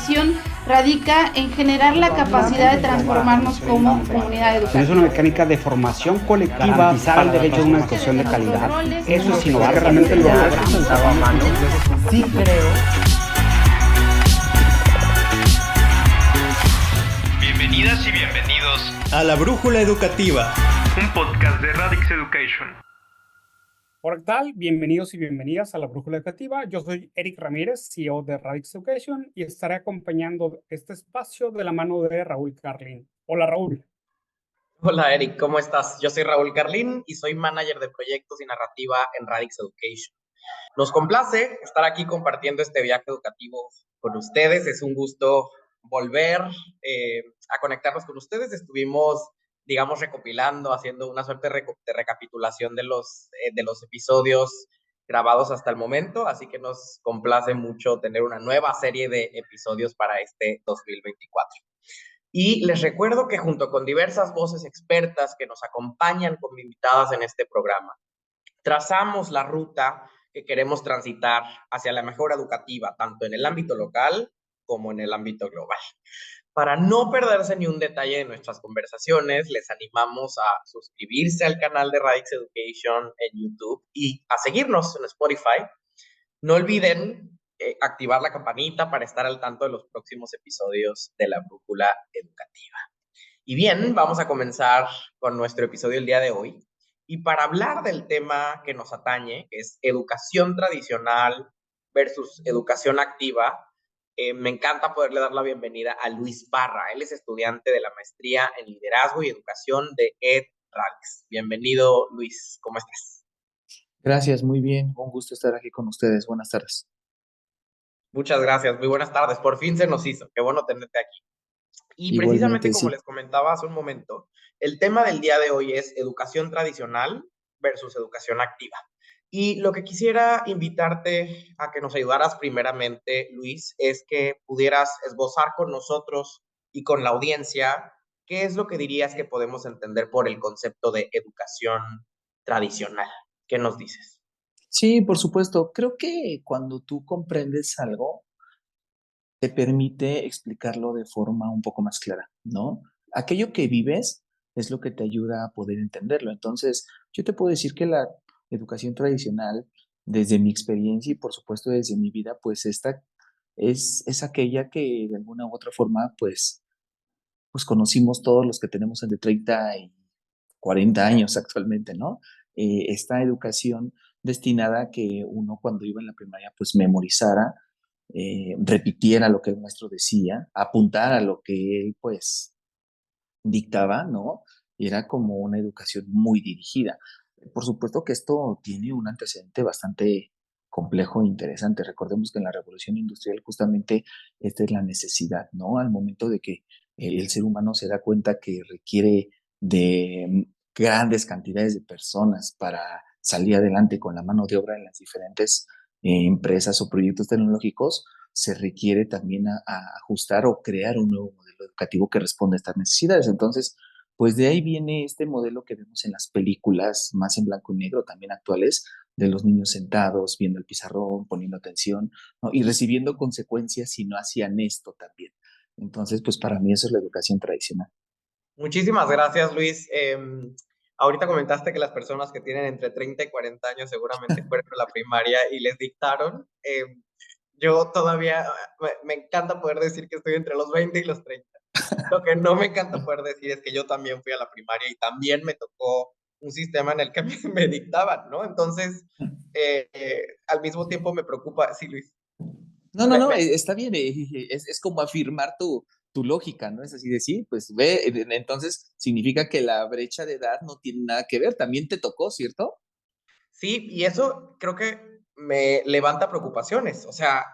educación radica en generar la capacidad de transformarnos como comunidad educativa. Es una mecánica de formación colectiva, garantizar el derecho a una educación de calidad. Eso es innovar, realmente lo logramos a mano. Sí creo. Bienvenidas y bienvenidos a La Brújula Educativa, un podcast de Radix Education. Hola, ¿qué tal? Bienvenidos y bienvenidas a La Brújula Educativa. Yo soy Eric Ramírez, CEO de Radix Education, y estaré acompañando este espacio de la mano de Raúl Carlín. Hola, Raúl. Hola, Eric, ¿cómo estás? Yo soy Raúl Carlín y soy manager de proyectos y narrativa en Radix Education. Nos complace estar aquí compartiendo este viaje educativo con ustedes. Es un gusto volver a conectarnos con ustedes. Estuvimos, digamos, recopilando, haciendo una suerte de recapitulación de los episodios grabados hasta el momento, así que nos complace mucho tener una nueva serie de episodios para este 2024. Y les recuerdo que junto con diversas voces expertas que nos acompañan como invitadas en este programa, trazamos la ruta que queremos transitar hacia la mejora educativa, tanto en el ámbito local como en el ámbito global. Para no perderse ni un detalle de nuestras conversaciones, les animamos a suscribirse al canal de Radix Education en YouTube y a seguirnos en Spotify. No olviden activar la campanita para estar al tanto de los próximos episodios de La Brújula Educativa. Y bien, vamos a comenzar con nuestro episodio el día de hoy. Y para hablar del tema que nos atañe, que es educación tradicional versus educación activa, me encanta poderle dar la bienvenida a Luis Parra. Él es estudiante de la maestría en liderazgo y educación de EdRadix. Bienvenido, Luis. ¿Cómo estás? Gracias, muy bien. Un gusto estar aquí con ustedes. Buenas tardes. Muchas gracias. Muy buenas tardes. Por fin se nos hizo. Qué bueno tenerte aquí. Y precisamente como les comentaba hace un momento, el tema del día de hoy es educación tradicional versus educación activa. Y lo que quisiera invitarte a que nos ayudaras primeramente, Luis, es que pudieras esbozar con nosotros y con la audiencia qué es lo que dirías que podemos entender por el concepto de educación tradicional. ¿Qué nos dices? Sí, por supuesto. Creo que cuando tú comprendes algo, te permite explicarlo de forma un poco más clara, ¿no? Aquello que vives es lo que te ayuda a poder entenderlo. Entonces, yo te puedo decir que la educación tradicional, desde mi experiencia y por supuesto desde mi vida, pues esta es aquella que de alguna u otra forma, pues conocimos todos los que tenemos entre 30 y 40 años actualmente, ¿no? Esta educación destinada a que uno cuando iba en la primaria, pues memorizara, repitiera lo que el maestro decía, apuntara lo que él, pues, dictaba, ¿no? Era como una educación muy dirigida. Por supuesto que esto tiene un antecedente bastante complejo e interesante. Recordemos que en la revolución industrial justamente esta es la necesidad, ¿no? Al momento de que el ser humano se da cuenta que requiere de grandes cantidades de personas para salir adelante con la mano de obra en las diferentes empresas o proyectos tecnológicos, se requiere también a ajustar o crear un nuevo modelo educativo que responda a estas necesidades. Entonces, pues de ahí viene este modelo que vemos en las películas, más en blanco y negro, también actuales, de los niños sentados, viendo el pizarrón, poniendo atención, ¿no? Y recibiendo consecuencias si no hacían esto también. Entonces, pues para mí eso es la educación tradicional. Muchísimas gracias, Luis. Ahorita comentaste que las personas que tienen entre 30 y 40 años seguramente fueron a la primaria y les dictaron. Yo todavía me encanta poder decir que estoy entre los 20 y los 30. Lo que no me encanta poder decir es que yo también fui a la primaria y también me tocó un sistema en el que me dictaban, ¿no? Entonces, al mismo tiempo me preocupa, sí, Luis. No, está bien, es como afirmar tu lógica, ¿no? Es así de sí, pues ve, entonces significa que la brecha de edad no tiene nada que ver, también te tocó, ¿cierto? Sí, y eso creo que me levanta preocupaciones. O sea,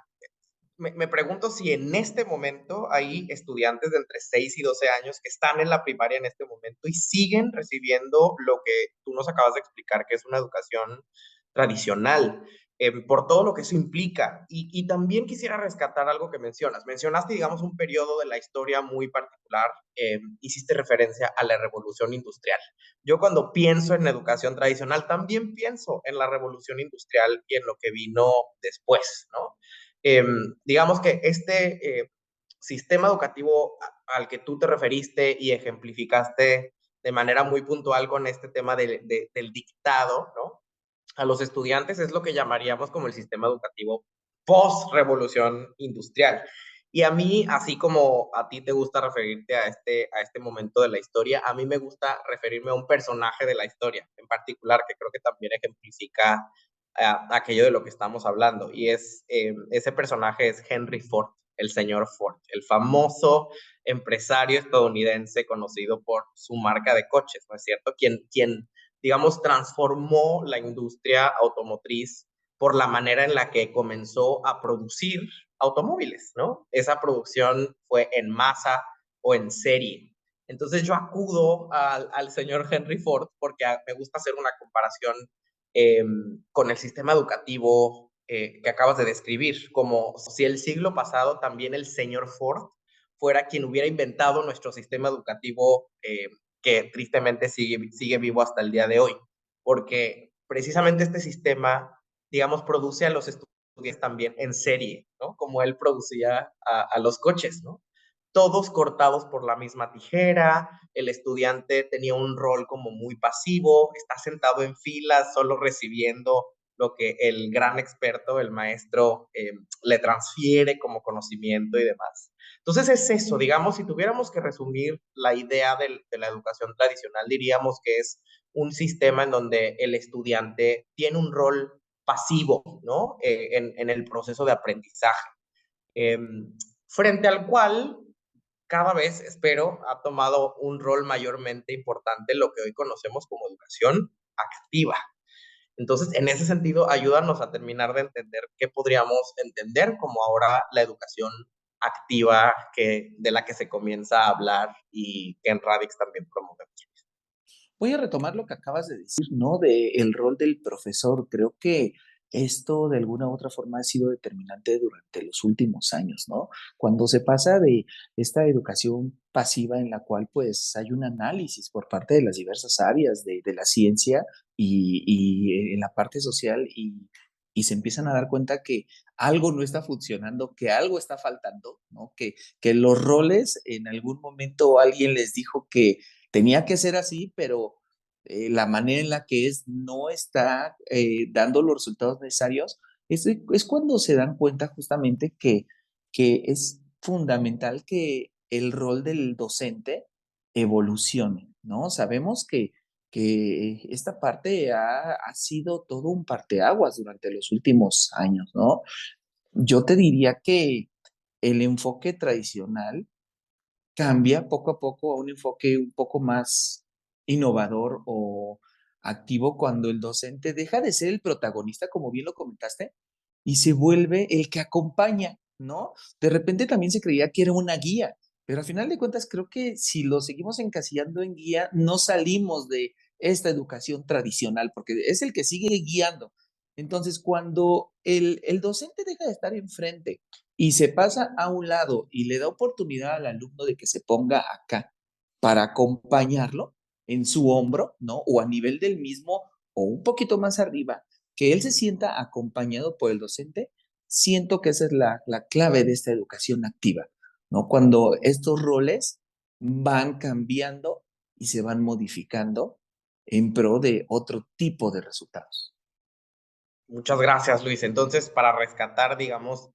me pregunto si en este momento hay estudiantes de entre 6 y 12 años que están en la primaria en este momento y siguen recibiendo lo que tú nos acabas de explicar, que es una educación tradicional, por todo lo que eso implica. Y también quisiera rescatar algo que mencionas. Mencionaste, digamos, un periodo de la historia muy particular. Hiciste referencia a la revolución industrial. Yo cuando pienso en educación tradicional, también pienso en la revolución industrial y en lo que vino después, ¿no? Digamos que sistema educativo al que tú te referiste y ejemplificaste de manera muy puntual con este tema del dictado, ¿no? A los estudiantes es lo que llamaríamos como el sistema educativo post-revolución industrial. Y a mí, así como a ti te gusta referirte a este momento de la historia, a mí me gusta referirme a un personaje de la historia en particular, que creo que también ejemplifica aquello de lo que estamos hablando. Y ese personaje es Henry Ford, el señor Ford, el famoso empresario estadounidense conocido por su marca de coches, ¿no es cierto? Quien digamos, transformó la industria automotriz por la manera en la que comenzó a producir automóviles, ¿no? Esa producción fue en masa o en serie. Entonces yo acudo al señor Henry Ford porque me gusta hacer una comparación con el sistema educativo que acabas de describir, como si el siglo pasado también el señor Ford fuera quien hubiera inventado nuestro sistema educativo que tristemente sigue vivo hasta el día de hoy, porque precisamente este sistema, digamos, produce a los estudiantes también en serie, ¿no? Como él producía a los coches, ¿no? Todos cortados por la misma tijera, el estudiante tenía un rol como muy pasivo, está sentado en filas, solo recibiendo lo que el gran experto, el maestro, le transfiere como conocimiento y demás. Entonces es eso, digamos, si tuviéramos que resumir la idea de la educación tradicional, diríamos que es un sistema en donde el estudiante tiene un rol pasivo, ¿no? En el proceso de aprendizaje, eh, frente al cual cada vez, espero, ha tomado un rol mayormente importante lo que hoy conocemos como educación activa. Entonces, en ese sentido, ayúdanos a terminar de entender qué podríamos entender como ahora la educación activa de la que se comienza a hablar y que en Radix también promovemos. Voy a retomar lo que acabas de decir, ¿no? De el rol del profesor. Creo que esto de alguna u otra forma ha sido determinante durante los últimos años, ¿no? Cuando se pasa de esta educación pasiva en la cual pues hay un análisis por parte de las diversas áreas de la ciencia y en la parte social y se empiezan a dar cuenta que algo no está funcionando, que algo está faltando, ¿no? Que los roles en algún momento alguien les dijo que tenía que ser así, pero la manera en la que es no está dando los resultados necesarios, es cuando se dan cuenta justamente que es fundamental que el rol del docente evolucione, ¿no? Sabemos que esta parte ha sido todo un parteaguas durante los últimos años, ¿no? Yo te diría que el enfoque tradicional cambia poco a poco a un enfoque un poco más innovador o activo cuando el docente deja de ser el protagonista, como bien lo comentaste, y se vuelve el que acompaña, ¿no? De repente también se creía que era una guía, pero al final de cuentas creo que si lo seguimos encasillando en guía, no salimos de esta educación tradicional, porque es el que sigue guiando. Entonces, cuando el docente deja de estar enfrente y se pasa a un lado y le da oportunidad al alumno de que se ponga acá para acompañarlo en su hombro, ¿no? O a nivel del mismo o un poquito más arriba, que él se sienta acompañado por el docente, siento que esa es la clave de esta educación activa, ¿no? Cuando estos roles van cambiando y se van modificando en pro de otro tipo de resultados. Muchas gracias, Luis. Entonces, para rescatar, digamos,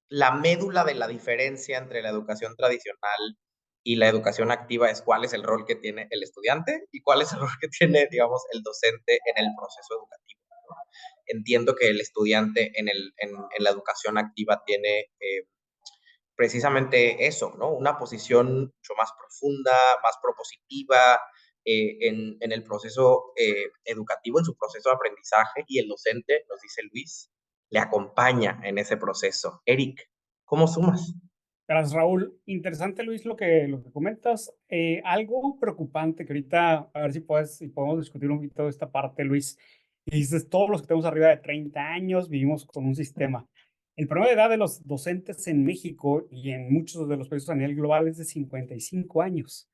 la médula de la diferencia entre la educación tradicional y la educación activa es cuál es el rol que tiene el estudiante y cuál es el rol que tiene, digamos, el docente en el proceso educativo, ¿no? Entiendo que el estudiante en la educación activa tiene precisamente eso, ¿no? Una posición mucho más profunda, más propositiva en el proceso educativo, en su proceso de aprendizaje, y el docente, nos dice Luis, le acompaña en ese proceso. Eric, ¿cómo sumas? Gracias, Raúl. Interesante, Luis, lo que comentas. Algo preocupante que ahorita, a ver si podemos discutir un poquito de esta parte, Luis. Y dices, todos los que tenemos arriba de 30 años vivimos con un sistema. El promedio de edad de los docentes en México y en muchos de los países a nivel global es de 55 años.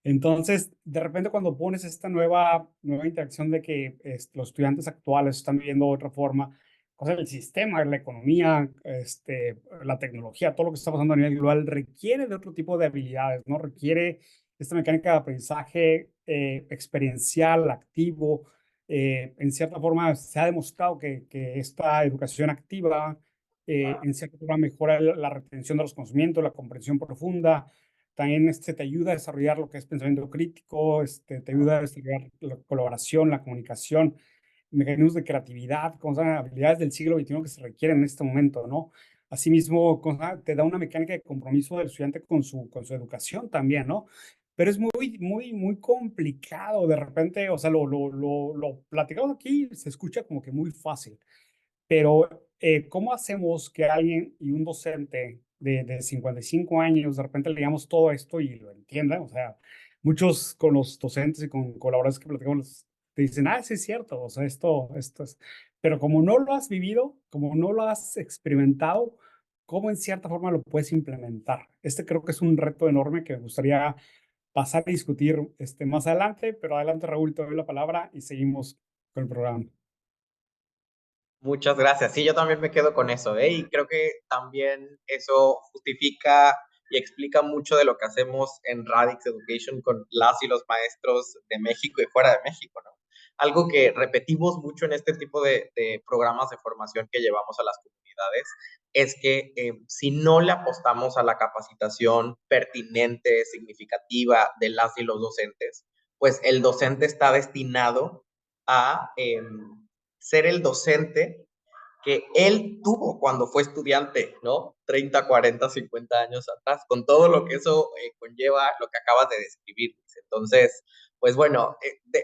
Entonces, de repente cuando pones esta nueva interacción de que los estudiantes actuales están viviendo de otra forma, o sea, el sistema, la economía, la tecnología, todo lo que está pasando a nivel global requiere de otro tipo de habilidades, ¿no? Requiere esta mecánica de aprendizaje experiencial, activo. En cierta forma, se ha demostrado que esta educación activa, en cierta forma, mejora la retención de los conocimientos, la comprensión profunda. También te ayuda a desarrollar lo que es pensamiento crítico, te ayuda a desarrollar la colaboración, la comunicación, mecanismos de creatividad, habilidades del siglo XXI que se requieren en este momento, ¿no? Asimismo, te da una mecánica de compromiso del estudiante con su educación también, ¿no? Pero es muy complicado de repente, o sea, lo platicado aquí se escucha como que muy fácil, pero ¿cómo hacemos que alguien y un docente de 55 años de repente le digamos todo esto y lo entiendan? O sea, muchos con los docentes y con colaboradores que platicamos te dicen, sí es cierto, o sea, esto es, pero como no lo has vivido, como no lo has experimentado, ¿cómo en cierta forma lo puedes implementar? Creo que es un reto enorme que me gustaría pasar a discutir más adelante, pero adelante Raúl, te doy la palabra y seguimos con el programa. Muchas gracias. Sí, yo también me quedo con eso, ¿eh? Y creo que también eso justifica y explica mucho de lo que hacemos en Radix Education con las y los maestros de México y fuera de México, ¿no? Algo que repetimos mucho en este tipo de programas de formación que llevamos a las comunidades es que si no le apostamos a la capacitación pertinente, significativa de las y los docentes, pues el docente está destinado a ser el docente que él tuvo cuando fue estudiante, ¿no? 30, 40, 50 años atrás, con todo lo que eso conlleva, lo que acabas de describir. Entonces, pues bueno,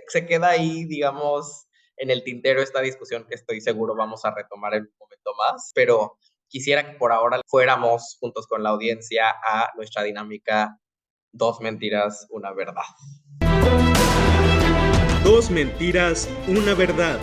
se queda ahí, digamos, en el tintero esta discusión que estoy seguro vamos a retomar en un momento más, pero quisiera que por ahora fuéramos juntos con la audiencia a nuestra dinámica 2 mentiras, una verdad. 2 mentiras, una verdad.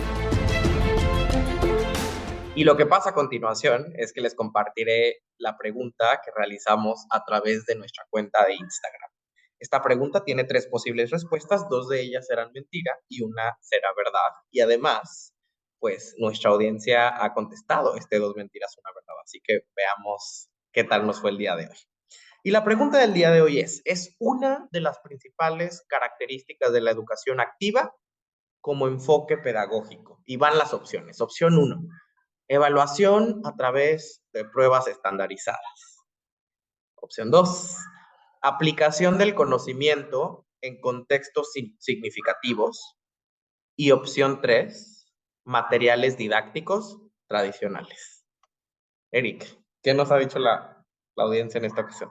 Y lo que pasa a continuación es que les compartiré la pregunta que realizamos a través de nuestra cuenta de Instagram. Esta pregunta tiene 3 posibles respuestas, 2 de ellas serán mentira y una será verdad. Y además, pues nuestra audiencia ha contestado 2 mentiras, una verdad. Así que veamos qué tal nos fue el día de hoy. Y la pregunta del día de hoy ¿es una de las principales características de la educación activa como enfoque pedagógico? Y van las opciones. Opción 1. Evaluación a través de pruebas estandarizadas. Opción 2. Aplicación del conocimiento en contextos significativos. Y opción 3. Materiales didácticos tradicionales. Eric, ¿qué nos ha dicho la audiencia en esta ocasión?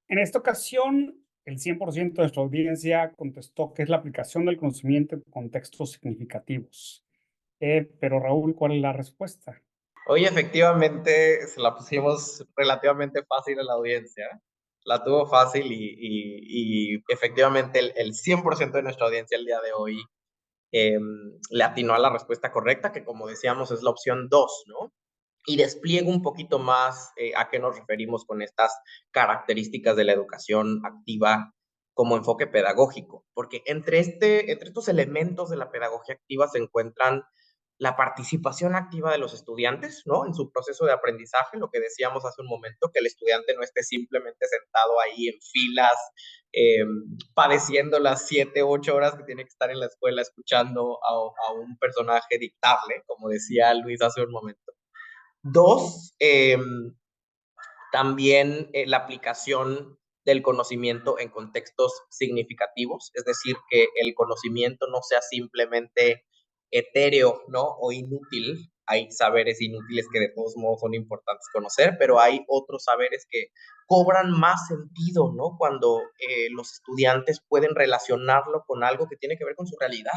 En esta ocasión, el 100% de nuestra audiencia contestó que es la aplicación del conocimiento en contextos significativos. Pero Raúl, ¿cuál es la respuesta? Hoy efectivamente se la pusimos relativamente fácil a la audiencia. La tuvo fácil y efectivamente el 100% de nuestra audiencia el día de hoy le atinó a la respuesta correcta, que como decíamos es la opción 2, ¿no? Y despliego un poquito más a qué nos referimos con estas características de la educación activa como enfoque pedagógico, porque entre estos elementos de la pedagogía activa se encuentran la participación activa de los estudiantes, ¿no? En su proceso de aprendizaje, lo que decíamos hace un momento, que el estudiante no esté simplemente sentado ahí en filas, padeciendo las 7, 8 horas que tiene que estar en la escuela escuchando a un personaje dictarle, como decía Luis hace un momento. 2, también la aplicación del conocimiento en contextos significativos, es decir, que el conocimiento no sea simplemente etéreo, ¿no? O inútil. Hay saberes inútiles que de todos modos son importantes conocer, pero hay otros saberes que cobran más sentido, ¿no? Cuando los estudiantes pueden relacionarlo con algo que tiene que ver con su realidad,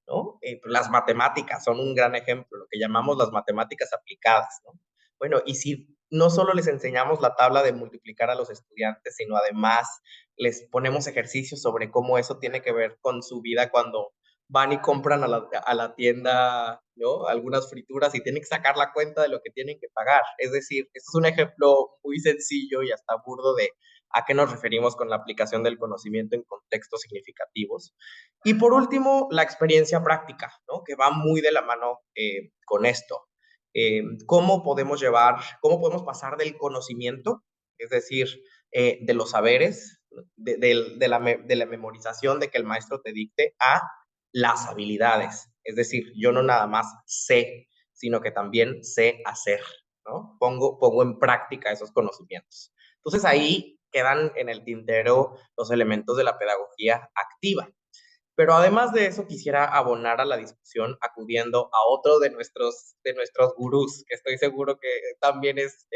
¿no? Las matemáticas son un gran ejemplo, lo que llamamos las matemáticas aplicadas, ¿no? Bueno, y si no solo les enseñamos la tabla de multiplicar a los estudiantes, sino además les ponemos ejercicios sobre cómo eso tiene que ver con su vida cuando van y compran a la tienda, ¿no? Algunas frituras y tienen que sacar la cuenta de lo que tienen que pagar. Es decir, este es un ejemplo muy sencillo y hasta burdo de a qué nos referimos con la aplicación del conocimiento en contextos significativos. Y por último, la experiencia práctica, ¿no? Que va muy de la mano con esto. cómo podemos pasar del conocimiento, es decir, de los saberes, de la memorización, de que el maestro te dicte, a las habilidades. Es decir, yo no nada más sé, sino que también sé hacer, ¿no? Pongo en práctica esos conocimientos. Entonces ahí quedan en el tintero los elementos de la pedagogía activa. Pero además de eso, quisiera abonar a la discusión acudiendo a otro de nuestros gurús, que estoy seguro que también es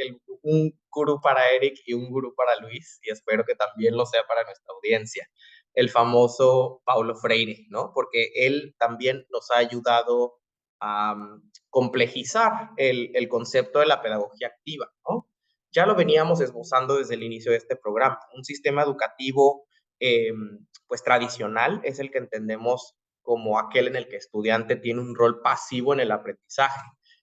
un gurú para Eric y un gurú para Luis, y espero que también lo sea para nuestra audiencia, el famoso Paulo Freire, ¿no? Porque él también nos ha ayudado a complejizar el concepto de la pedagogía activa, ¿no? Ya lo veníamos esbozando desde el inicio de este programa, un sistema educativo pues tradicional es el que entendemos como aquel en el que el estudiante tiene un rol pasivo en el aprendizaje.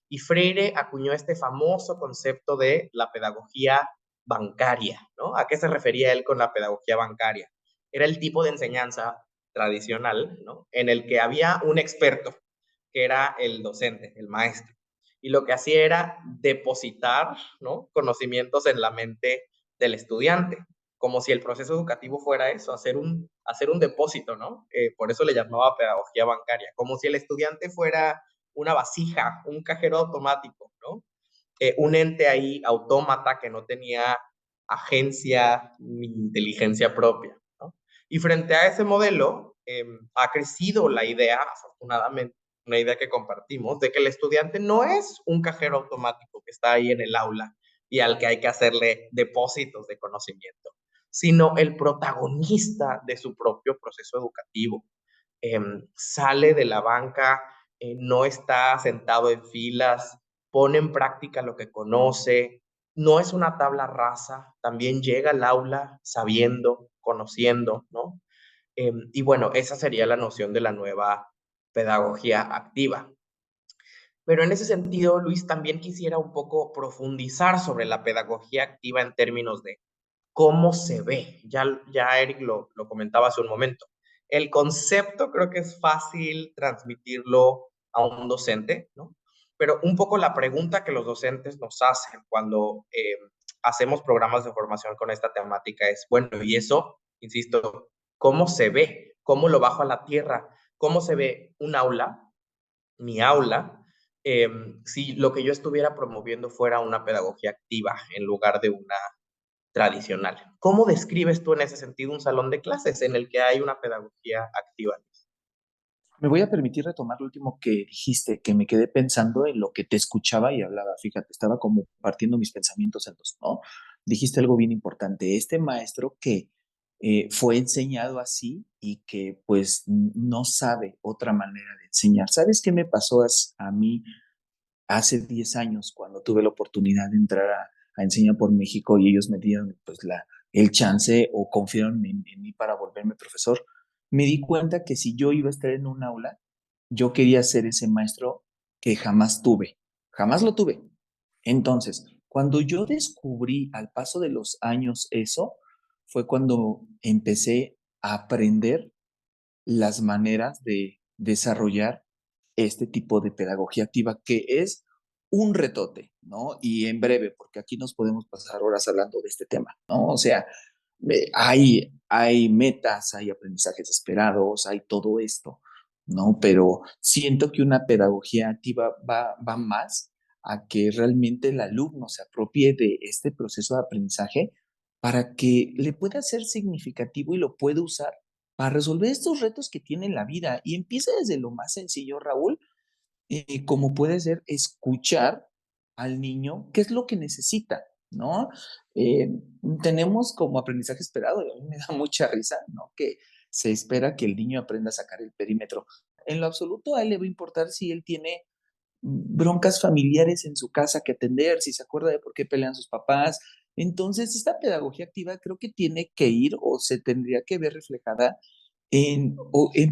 Y Freire acuñó este famoso concepto de la pedagogía bancaria, ¿no? ¿A qué se refería él con la pedagogía bancaria? Era el tipo de enseñanza tradicional, ¿no? En el que había un experto, que era el docente, el maestro. Y lo que hacía era depositar, ¿no?, conocimientos en la mente del estudiante, como si el proceso educativo fuera eso, hacer un depósito, ¿no? Por eso le llamaba pedagogía bancaria, como si el estudiante fuera una vasija, un cajero automático, ¿no? Un ente ahí autómata que no tenía agencia ni inteligencia propia, ¿no? Y frente a ese modelo, ha crecido la idea, afortunadamente, una idea que compartimos, de que el estudiante no es un cajero automático que está ahí en el aula y al que hay que hacerle depósitos de conocimiento, sino el protagonista de su propio proceso educativo. Sale de la banca, no está sentado en filas, pone en práctica lo que conoce, no es una tabla rasa, también llega al aula sabiendo, conociendo, ¿no? Y bueno, esa sería la noción de la nueva pedagogía activa. Pero en ese sentido, Luis, también quisiera un poco profundizar sobre la pedagogía activa en términos de cómo se ve. Ya Eric lo comentaba hace un momento. El concepto creo que es fácil transmitirlo a un docente, ¿no? Pero un poco la pregunta que los docentes nos hacen cuando hacemos programas de formación con esta temática es, bueno, y eso, insisto, ¿cómo se ve? ¿Cómo lo bajo a la tierra? ¿Cómo se ve un aula, mi aula, si lo que yo estuviera promoviendo fuera una pedagogía activa en lugar de una tradicional? ¿Cómo describes tú en ese sentido un salón de clases en el que hay una pedagogía activa? Me voy a permitir retomar lo último que dijiste, que me quedé pensando en lo que te escuchaba y hablaba. Fíjate, estaba como partiendo mis pensamientos en dos, ¿no? Dijiste algo bien importante. Este maestro que fue enseñado así y que pues no sabe otra manera de enseñar. ¿Sabes qué me pasó a mí hace 10 años cuando tuve la oportunidad de entrar a Enseñar por México y ellos me dieron pues el chance o confiaron en mí para volverme profesor? Me di cuenta que si yo iba a estar en un aula, yo quería ser ese maestro que jamás tuve, jamás lo tuve. Entonces, cuando yo descubrí al paso de los años eso, fue cuando empecé a aprender las maneras de desarrollar este tipo de pedagogía activa, que es un retote, ¿no? Y en breve, porque aquí nos podemos pasar horas hablando de este tema, ¿no? O sea, hay metas, hay aprendizajes esperados, hay todo esto, ¿no? Pero siento que una pedagogía activa va más a que realmente el alumno se apropie de este proceso de aprendizaje para que le pueda ser significativo y lo pueda usar para resolver estos retos que tiene en la vida. Y empieza desde lo más sencillo, Raúl, como puede ser escuchar al niño qué es lo que necesita, ¿no? Eh, Tenemos como aprendizaje esperado, y a mí me da mucha risa, ¿no? Que se espera que el niño aprenda a sacar el perímetro. En lo absoluto, a él le va a importar si él tiene broncas familiares en su casa que atender, si se acuerda de por qué pelean sus papás. Entonces, esta pedagogía activa creo que tiene que ir o se tendría que ver reflejada en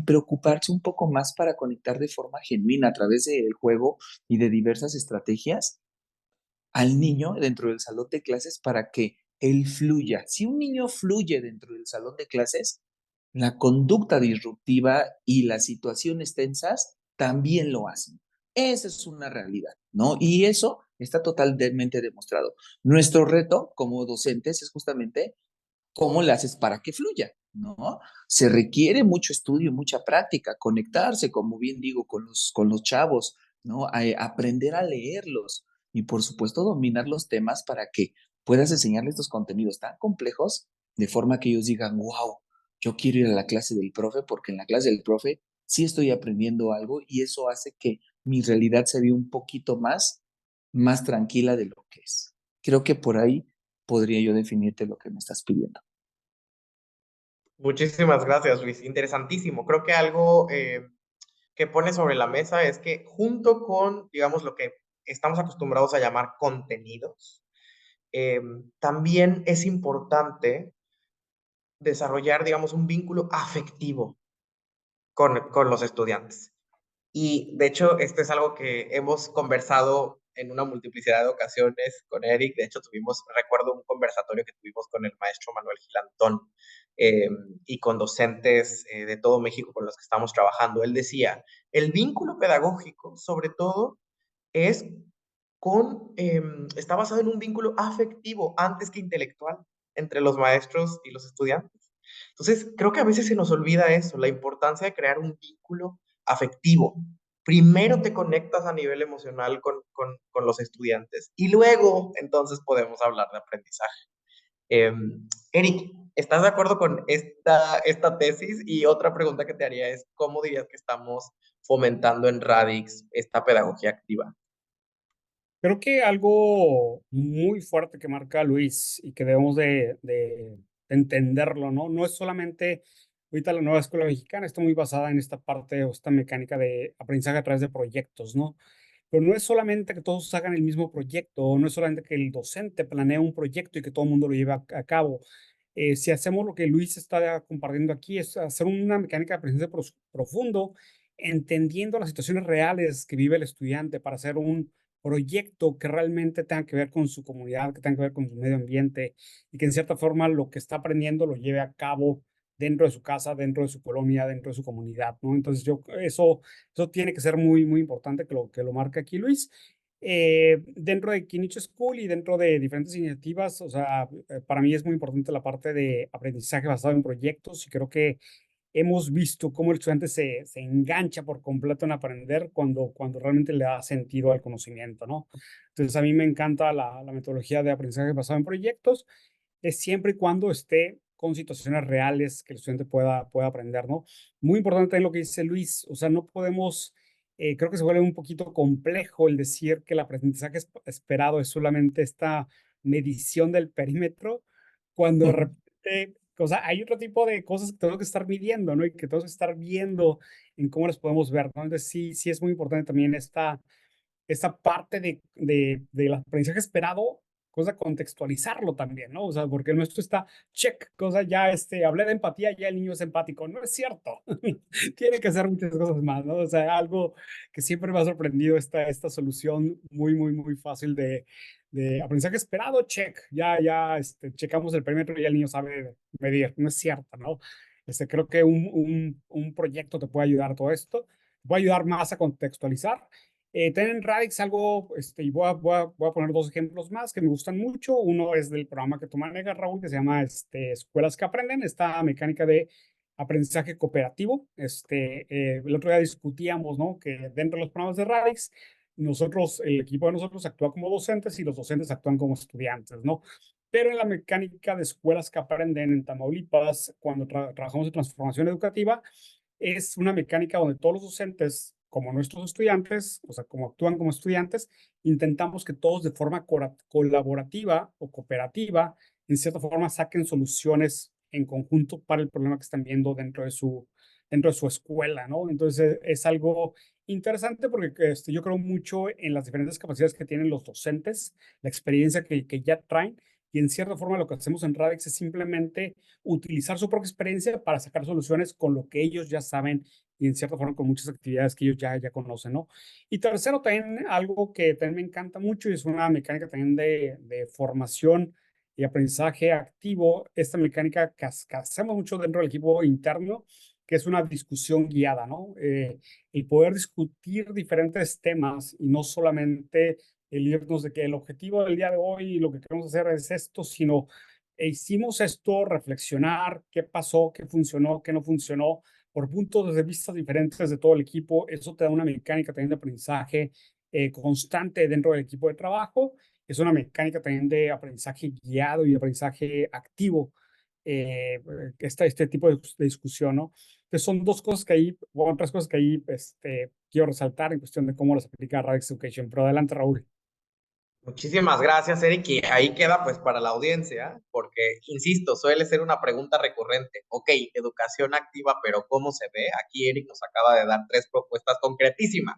preocuparse un poco más para conectar de forma genuina a través del juego y de diversas estrategias al niño dentro del salón de clases para que él fluya. Si un niño fluye dentro del salón de clases, la conducta disruptiva y las situaciones tensas también lo hacen. Esa es una realidad, ¿no? Y eso está totalmente demostrado. Nuestro reto como docentes es justamente cómo le haces para que fluya, ¿no? Se requiere mucho estudio, mucha práctica, conectarse, como bien digo, con los chavos, ¿no? Aprender a leerlos y, por supuesto, dominar los temas para que puedas enseñarles estos contenidos tan complejos de forma que ellos digan, wow, yo quiero ir a la clase del profe porque en la clase del profe sí estoy aprendiendo algo y eso hace que mi realidad se vea un poquito más tranquila de lo que es. Creo que por ahí podría yo definirte lo que me estás pidiendo. Muchísimas gracias, Luis. Interesantísimo. Creo que algo que pone sobre la mesa es que junto con, digamos, lo que estamos acostumbrados a llamar contenidos, también es importante desarrollar, digamos, un vínculo afectivo con los estudiantes. Y de hecho, esto es algo que hemos conversado en una multiplicidad de ocasiones con Eric. De hecho, recuerdo un conversatorio que tuvimos con el maestro Manuel Gilantón eh, y con docentes de todo México con los que estamos trabajando. Él decía, el vínculo pedagógico, sobre todo, es está basado en un vínculo afectivo antes que intelectual entre los maestros y los estudiantes. Entonces, creo que a veces se nos olvida eso, la importancia de crear un vínculo afectivo. Primero te conectas a nivel emocional con los estudiantes y luego entonces podemos hablar de aprendizaje. Eric, ¿estás de acuerdo con esta tesis? Y otra pregunta que te haría es, ¿cómo dirías que estamos fomentando en Radix esta pedagogía activa? Creo que algo muy fuerte que marca Luis y que debemos de entenderlo, ¿no? No es solamente ahorita la nueva escuela mexicana, está muy basada en esta parte o esta mecánica de aprendizaje a través de proyectos, ¿no? Pero no es solamente que todos hagan el mismo proyecto, o no es solamente que el docente planee un proyecto y que todo el mundo lo lleve a cabo. Si hacemos lo que Luis está compartiendo aquí, es hacer una mecánica de aprendizaje profundo, entendiendo las situaciones reales que vive el estudiante para hacer un proyecto que realmente tenga que ver con su comunidad, que tenga que ver con su medio ambiente y que en cierta forma lo que está aprendiendo lo lleve a cabo dentro de su casa, dentro de su colonia, dentro de su comunidad, ¿no? Entonces eso tiene que ser muy, muy importante que lo marque aquí Luis. Dentro de Kinichi School y dentro de diferentes iniciativas, o sea, para mí es muy importante la parte de aprendizaje basado en proyectos y creo que hemos visto cómo el estudiante se engancha por completo en aprender cuando realmente le da sentido al conocimiento, ¿no? Entonces, a mí me encanta la metodología de aprendizaje basado en proyectos, es siempre y cuando esté con situaciones reales que el estudiante pueda aprender, ¿no? Muy importante también lo que dice Luis, o sea, no podemos, creo que se vuelve un poquito complejo el decir que el aprendizaje esperado es solamente esta medición del perímetro, cuando de repente, o sea, hay otro tipo de cosas que tenemos que estar midiendo, ¿no? Y que tenemos que estar viendo en cómo las podemos ver, ¿no? Entonces, sí es muy importante también esta parte del aprendizaje esperado, cosa contextualizarlo también, ¿no? O sea, porque el nuestro está check, cosa ya, hablé de empatía, ya el niño es empático. No es cierto. Tiene que hacer muchas cosas más, ¿no? O sea, algo que siempre me ha sorprendido esta solución muy, muy, muy fácil de aprendizaje esperado, check. Ya, checamos el perímetro y ya el niño sabe medir. No es cierto, ¿no? Creo que un proyecto te puede ayudar a todo esto. Te puede ayudar más a contextualizar en Radix algo, y voy a poner dos ejemplos más que me gustan mucho. Uno es del programa que tú manejas, Raúl, que se llama Escuelas que Aprenden, esta mecánica de aprendizaje cooperativo. El otro día discutíamos, ¿no? Que dentro de los programas de Radix, el equipo de nosotros actúa como docentes y los docentes actúan como estudiantes, ¿no? Pero en la mecánica de Escuelas que Aprenden en Tamaulipas, cuando trabajamos en transformación educativa, es una mecánica donde todos los docentes, como nuestros estudiantes, o sea, como actúan como estudiantes, intentamos que todos de forma colaborativa o cooperativa, en cierta forma, saquen soluciones en conjunto para el problema que están viendo dentro de su escuela, ¿no? Entonces, es algo interesante porque yo creo mucho en las diferentes capacidades que tienen los docentes, la experiencia que ya traen, y en cierta forma lo que hacemos en Radix es simplemente utilizar su propia experiencia para sacar soluciones con lo que ellos ya saben y en cierta forma con muchas actividades que ellos ya conocen, ¿no? Y tercero, también algo que también me encanta mucho y es una mecánica también de formación y aprendizaje activo, esta mecánica que hacemos mucho dentro del equipo interno que es una discusión guiada, ¿no? El poder discutir diferentes temas y no solamente el irnos de que el objetivo del día de hoy y lo que queremos hacer es esto, sino hicimos esto, reflexionar qué pasó, qué funcionó, qué no funcionó, por puntos de vista diferentes de todo el equipo. Eso te da una mecánica también de aprendizaje constante dentro del equipo de trabajo. Es una mecánica también de aprendizaje guiado y aprendizaje activo, este tipo de discusión, ¿no? Entonces son dos cosas que ahí, o otras cosas que ahí quiero resaltar en cuestión de cómo las aplica Radix Education. Pero adelante, Raúl. Muchísimas gracias, Eric. Y ahí queda pues para la audiencia, porque, insisto, suele ser una pregunta recurrente. Ok, educación activa, pero ¿cómo se ve? Aquí Eric nos acaba de dar 3 propuestas concretísimas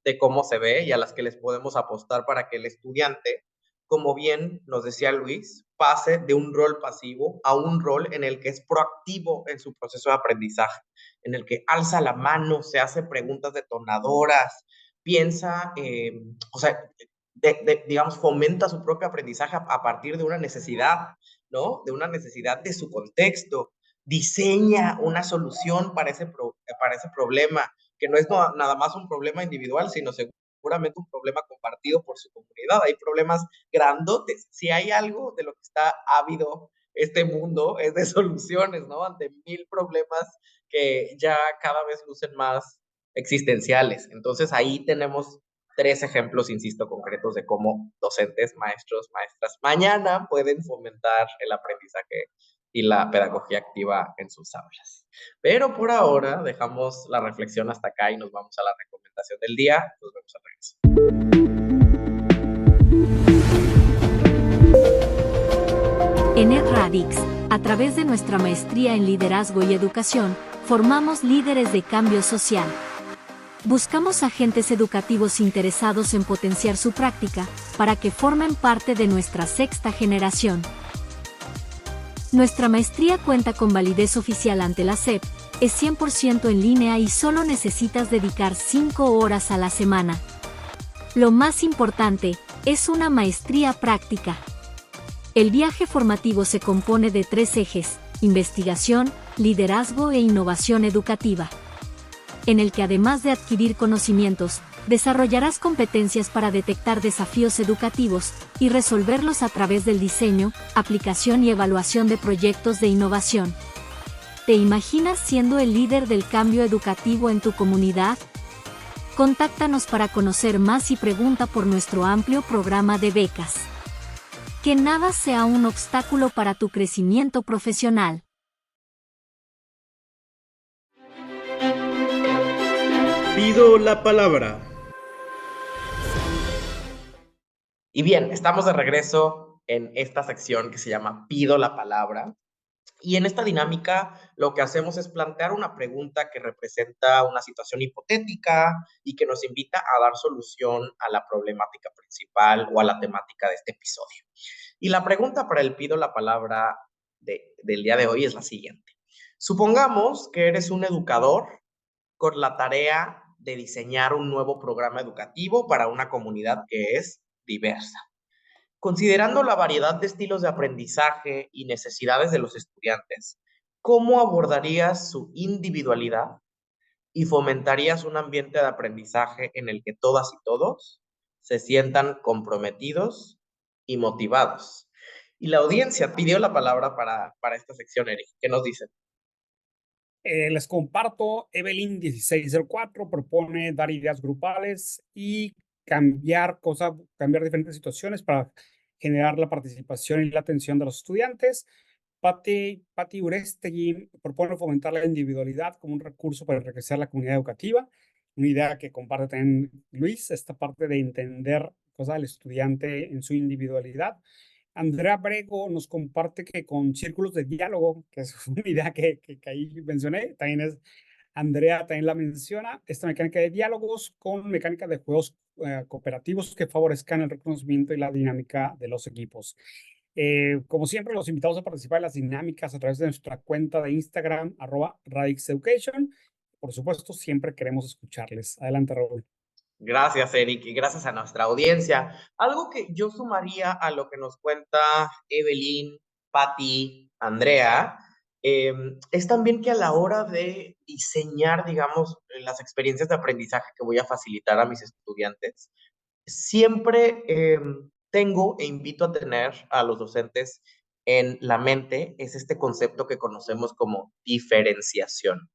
de cómo se ve y a las que les podemos apostar para que el estudiante, como bien nos decía Luis, pase de un rol pasivo a un rol en el que es proactivo en su proceso de aprendizaje, en el que alza la mano, se hace preguntas detonadoras, piensa, o sea, digamos, fomenta su propio aprendizaje a partir de una necesidad, ¿no? De una necesidad de su contexto, diseña una solución para ese problema, que no es nada más un problema individual, sino seguramente un problema compartido por su comunidad. Hay problemas grandotes. Si hay algo de lo que está ávido este mundo, es de soluciones, ¿no? Ante 1000 problemas que ya cada vez lucen más existenciales. Entonces ahí tenemos 3 ejemplos, insisto, concretos de cómo docentes, maestros, maestras, mañana pueden fomentar el aprendizaje y la pedagogía activa en sus aulas. Pero por ahora dejamos la reflexión hasta acá y nos vamos a la recomendación del día. Nos vemos al regreso. En EdRadix, a través de nuestra maestría en liderazgo y educación, formamos líderes de cambio social. Buscamos agentes educativos interesados en potenciar su práctica, para que formen parte de nuestra 6ª generación. Nuestra maestría cuenta con validez oficial ante la SEP, es 100% en línea y solo necesitas dedicar 5 horas a la semana. Lo más importante, es una maestría práctica. El viaje formativo se compone de 3 ejes: investigación, liderazgo e innovación educativa, en el que además de adquirir conocimientos, desarrollarás competencias para detectar desafíos educativos y resolverlos a través del diseño, aplicación y evaluación de proyectos de innovación. ¿Te imaginas siendo el líder del cambio educativo en tu comunidad? Contáctanos para conocer más y pregunta por nuestro amplio programa de becas. Que nada sea un obstáculo para tu crecimiento profesional. Pido la palabra. Y bien, estamos de regreso en esta sección que se llama Pido la palabra. Y en esta dinámica lo que hacemos es plantear una pregunta que representa una situación hipotética y que nos invita a dar solución a la problemática principal o a la temática de este episodio. Y la pregunta para el Pido la palabra del día de hoy es la siguiente. Supongamos que eres un educador con la tarea de diseñar un nuevo programa educativo para una comunidad que es diversa. Considerando la variedad de estilos de aprendizaje y necesidades de los estudiantes, ¿cómo abordarías su individualidad y fomentarías un ambiente de aprendizaje en el que todas y todos se sientan comprometidos y motivados? Y la audiencia pidió la palabra para esta sección, Eric. ¿Qué nos dicen? Les comparto, Evelyn 1604 propone dar ideas grupales y cambiar diferentes situaciones para generar la participación y la atención de los estudiantes. Patti Urestegui propone fomentar la individualidad como un recurso para enriquecer la comunidad educativa, una idea que comparte también Luis, esta parte de entender cosas del estudiante en su individualidad. Andrea Brego nos comparte que con círculos de diálogo, que es una idea que ahí mencioné, Andrea también la menciona, esta mecánica de diálogos con mecánica de juegos cooperativos que favorezcan el reconocimiento y la dinámica de los equipos. Como siempre, los invitamos a participar en las dinámicas a través de nuestra cuenta de Instagram, @RadixEducation. Por supuesto, siempre queremos escucharles. Adelante, Raúl. Gracias, Eric, y gracias a nuestra audiencia. Algo que yo sumaría a lo que nos cuenta Evelyn, Patti, Andrea, es también que a la hora de diseñar, digamos, las experiencias de aprendizaje que voy a facilitar a mis estudiantes, siempre tengo e invito a tener a los docentes en la mente es este concepto que conocemos como diferenciación,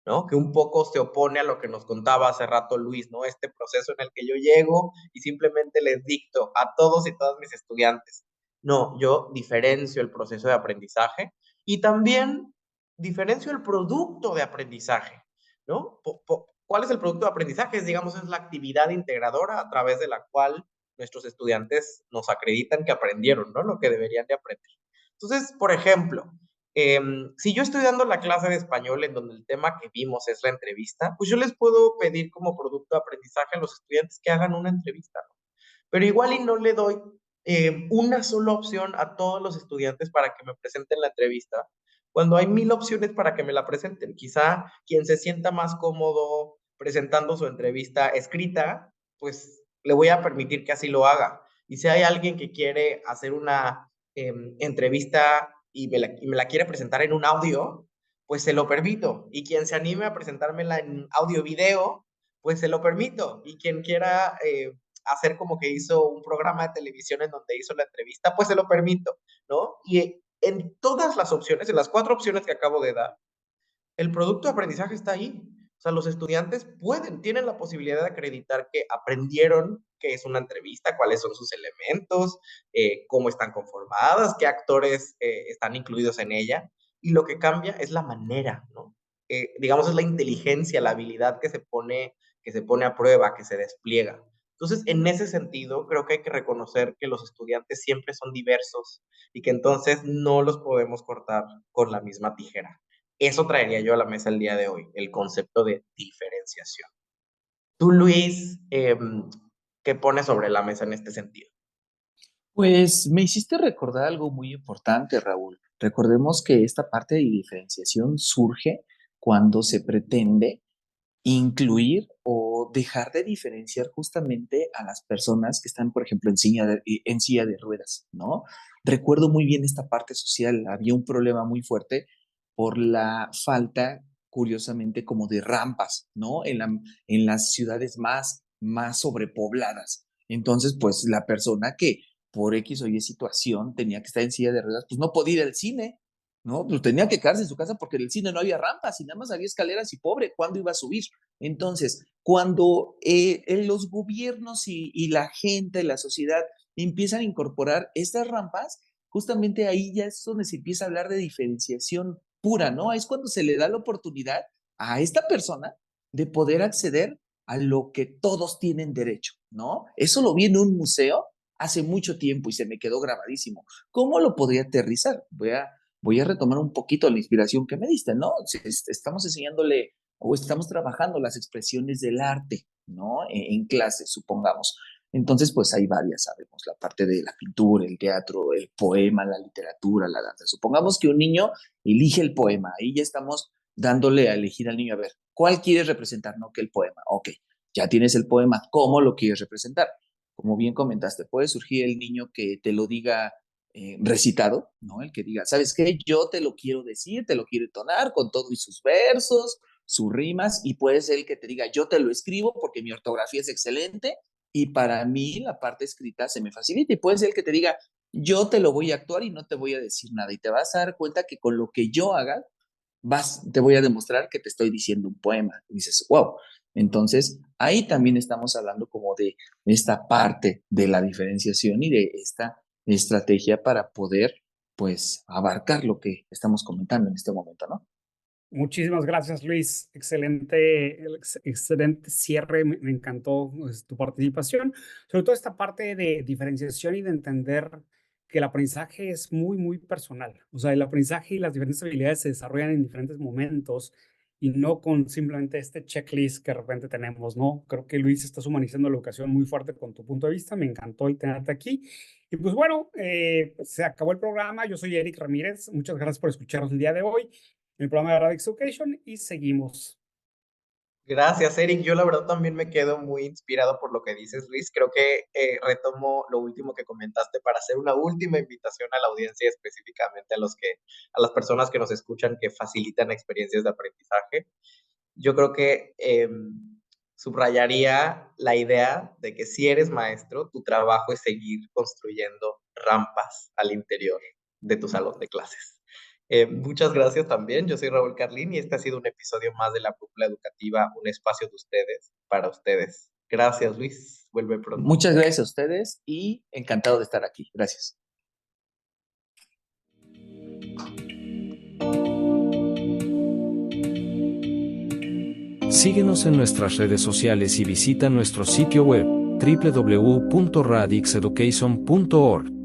¿no? Que un poco se opone a lo que nos contaba hace rato Luis, ¿no? Este proceso en el que yo llego y simplemente les dicto a todos y todas mis estudiantes. No, yo diferencio el proceso de aprendizaje y también diferencio el producto de aprendizaje, ¿no? ¿Cuál es el producto de aprendizaje? Digamos, es la actividad integradora a través de la cual nuestros estudiantes nos acreditan que aprendieron, ¿no? Lo que deberían de aprender. Entonces, por ejemplo, si yo estoy dando la clase de español en donde el tema que vimos es la entrevista, pues yo les puedo pedir como producto de aprendizaje a los estudiantes que hagan una entrevista, ¿no? Pero igual y no le doy una sola opción a todos los estudiantes para que me presenten la entrevista, cuando hay 1000 opciones para que me la presenten. Quizá quien se sienta más cómodo presentando su entrevista escrita, pues le voy a permitir que así lo haga. Y si hay alguien que quiere hacer una entrevista y me la quiere presentar en un audio, pues se lo permito. Y quien se anime a presentármela en audio video, pues se lo permito. Y quien quiera hacer como que hizo un programa de televisión en donde hizo la entrevista, pues se lo permito, ¿no? Y en todas las opciones, en las 4 opciones que acabo de dar, el producto de aprendizaje está ahí. O sea, los estudiantes tienen la posibilidad de acreditar que aprendieron qué es una entrevista, cuáles son sus elementos, cómo están conformadas, qué actores están incluidos en ella. Y lo que cambia es la manera, ¿no? Digamos, es la inteligencia, la habilidad que se pone a prueba, que se despliega. Entonces, en ese sentido, creo que hay que reconocer que los estudiantes siempre son diversos y que entonces no los podemos cortar con la misma tijera. Eso traería yo a la mesa el día de hoy, el concepto de diferenciación. Tú, Luis, ¿qué pones sobre la mesa en este sentido? Pues me hiciste recordar algo muy importante, Raúl. Recordemos que esta parte de diferenciación surge cuando se pretende incluir o dejar de diferenciar justamente a las personas que están, por ejemplo, en silla de ruedas, ¿no? Recuerdo muy bien esta parte social. Había un problema muy fuerte por la falta, curiosamente, como de rampas, ¿no? En las ciudades más sobrepobladas. Entonces, pues la persona que por X o Y situación tenía que estar en silla de ruedas, pues no podía ir al cine, ¿no? Pues tenía que quedarse en su casa porque en el cine no había rampas y nada más había escaleras y pobre, ¿cuándo iba a subir? Entonces, cuando los gobiernos y la gente, la sociedad empiezan a incorporar estas rampas, justamente ahí ya es donde se empieza a hablar de diferenciación pura, ¿no? Es cuando se le da la oportunidad a esta persona de poder acceder a lo que todos tienen derecho, ¿no? Eso lo vi en un museo hace mucho tiempo y se me quedó grabadísimo. ¿Cómo lo podría aterrizar? Voy a retomar un poquito la inspiración que me diste, ¿no? Estamos enseñándole o estamos trabajando las expresiones del arte, ¿no? En clase, supongamos. Entonces, pues hay varias, sabemos, la parte de la pintura, el teatro, el poema, la literatura, la danza. Supongamos que un niño elige el poema, ahí ya estamos dándole a elegir al niño, a ver, ¿cuál quieres representar? No, que el poema. Ok, ya tienes el poema, ¿cómo lo quieres representar? Como bien comentaste, puede surgir el niño que te lo diga recitado, ¿no? El que diga, ¿sabes qué? Yo te lo quiero decir, te lo quiero entonar con todo y sus versos, sus rimas, y puede ser el que te diga, yo te lo escribo porque mi ortografía es excelente y para mí la parte escrita se me facilita, y puede ser el que te diga, yo te lo voy a actuar y no te voy a decir nada, y te vas a dar cuenta que con lo que yo haga, te voy a demostrar que te estoy diciendo un poema. Y dices, wow. Entonces, ahí también estamos hablando como de esta parte de la diferenciación y de esta estrategia para poder, pues, abarcar lo que estamos comentando en este momento, ¿no? Muchísimas gracias, Luis. Excelente cierre. Me encantó pues, tu participación. Sobre todo esta parte de diferenciación y de entender que el aprendizaje es muy, muy personal. O sea, el aprendizaje y las diferentes habilidades se desarrollan en diferentes momentos y no con simplemente este checklist que de repente tenemos, ¿no? Creo que Luis estás humanizando la educación muy fuerte con tu punto de vista. Me encantó el tenerte aquí. Y pues bueno, se acabó el programa. Yo soy Eric Ramírez. Muchas gracias por escucharnos el día de hoy el programa de Radix Education y seguimos. Gracias, Eric. Yo la verdad también me quedo muy inspirado por lo que dices, Luis. Creo que retomo lo último que comentaste para hacer una última invitación a la audiencia, específicamente a las personas que nos escuchan que facilitan experiencias de aprendizaje. Yo creo que subrayaría la idea de que si eres maestro, tu trabajo es seguir construyendo rampas al interior de tu salón de clases. Muchas gracias también. Yo soy Raúl Carlín y este ha sido un episodio más de La Brújula Educativa, un espacio de ustedes para ustedes. Gracias, Luis. Vuelve pronto. Muchas gracias a ustedes y encantado de estar aquí. Gracias. Síguenos en nuestras redes sociales y visita nuestro sitio web www.radixeducation.org.